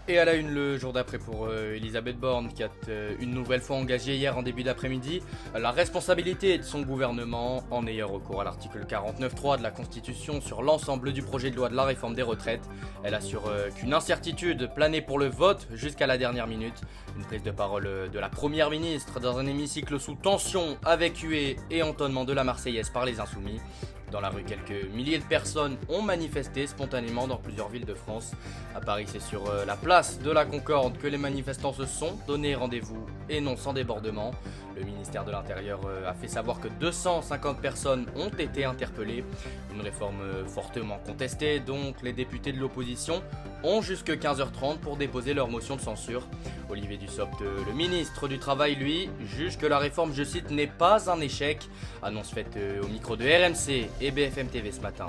Et à la une le jour d'après pour Elisabeth Borne qui a une nouvelle fois engagé hier en début d'après-midi la responsabilité de son gouvernement en ayant recours à l'article 49.3 de la Constitution sur l'ensemble du projet de loi de la réforme des retraites. Elle assure qu'une incertitude planait pour le vote jusqu'à la dernière minute. Une prise de parole de la première ministre dans un hémicycle sous tension avec huée et entonnement de la Marseillaise par les Insoumis. Dans la rue, quelques milliers de personnes ont manifesté spontanément dans plusieurs villes de France. À Paris, c'est sur la place de la Concorde que les manifestants se sont donné rendez-vous et non sans débordement. Le ministère de l'Intérieur a fait savoir que 250 personnes ont été interpellées. Une réforme fortement contestée, donc les députés de l'opposition ont jusque 15h30 pour déposer leur motion de censure. Olivier Dussopt, le ministre du Travail, lui, juge que la réforme, je cite, n'est pas un échec. Annonce faite au micro de RMC et BFM TV ce matin.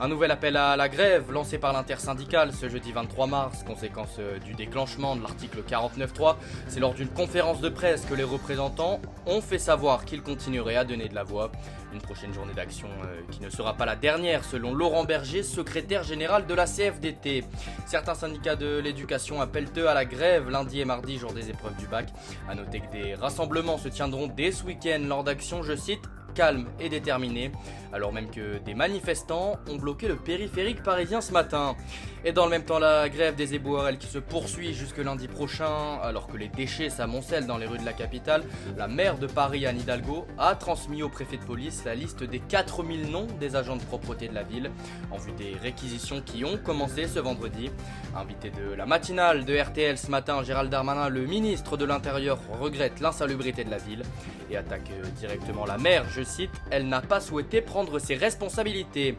Un nouvel appel à la grève lancé par l'intersyndicale ce jeudi 23 mars, conséquence du déclenchement de l'article 49.3. C'est lors d'une conférence de presse que les représentants ont fait savoir qu'ils continueraient à donner de la voix. Une prochaine journée d'action qui ne sera pas la dernière selon Laurent Berger, secrétaire général de la CFDT. Certains syndicats de l'éducation appellent eux à la grève lundi et mardi, jour des épreuves du bac. A noter que des rassemblements se tiendront dès ce week-end lors d'actions, je cite, calme et déterminé, alors même que des manifestants ont bloqué le périphérique parisien ce matin. Et dans le même temps, la grève des éboueurs, elle qui se poursuit jusque lundi prochain, alors que les déchets s'amoncellent dans les rues de la capitale. La maire de Paris, Anne Hidalgo, a transmis au préfet de police la liste des 4000 noms des agents de propreté de la ville, en vue des réquisitions qui ont commencé ce vendredi. Invité de la matinale de RTL ce matin, Gérald Darmanin, le ministre de l'Intérieur, regrette l'insalubrité de la ville et attaque directement la maire, je cite, elle n'a pas souhaité prendre ses responsabilités.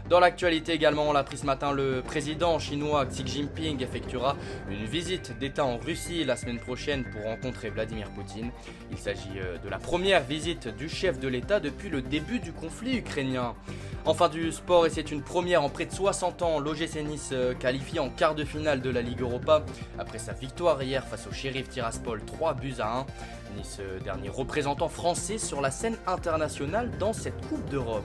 Dans l'actualité également, on l'a appris ce matin, le président chinois Xi Jinping effectuera une visite d'État en Russie la semaine prochaine pour rencontrer Vladimir Poutine. Il s'agit de la première visite du chef de l'État depuis le début du conflit ukrainien. Enfin du sport, et c'est une première en près de 60 ans, l'OGC Nice qualifié en quart de finale de la Ligue Europa après sa victoire hier face au Sheriff Tiraspol 3-1. Nice, dernier représentant français sur la scène internationale dans cette Coupe d'Europe.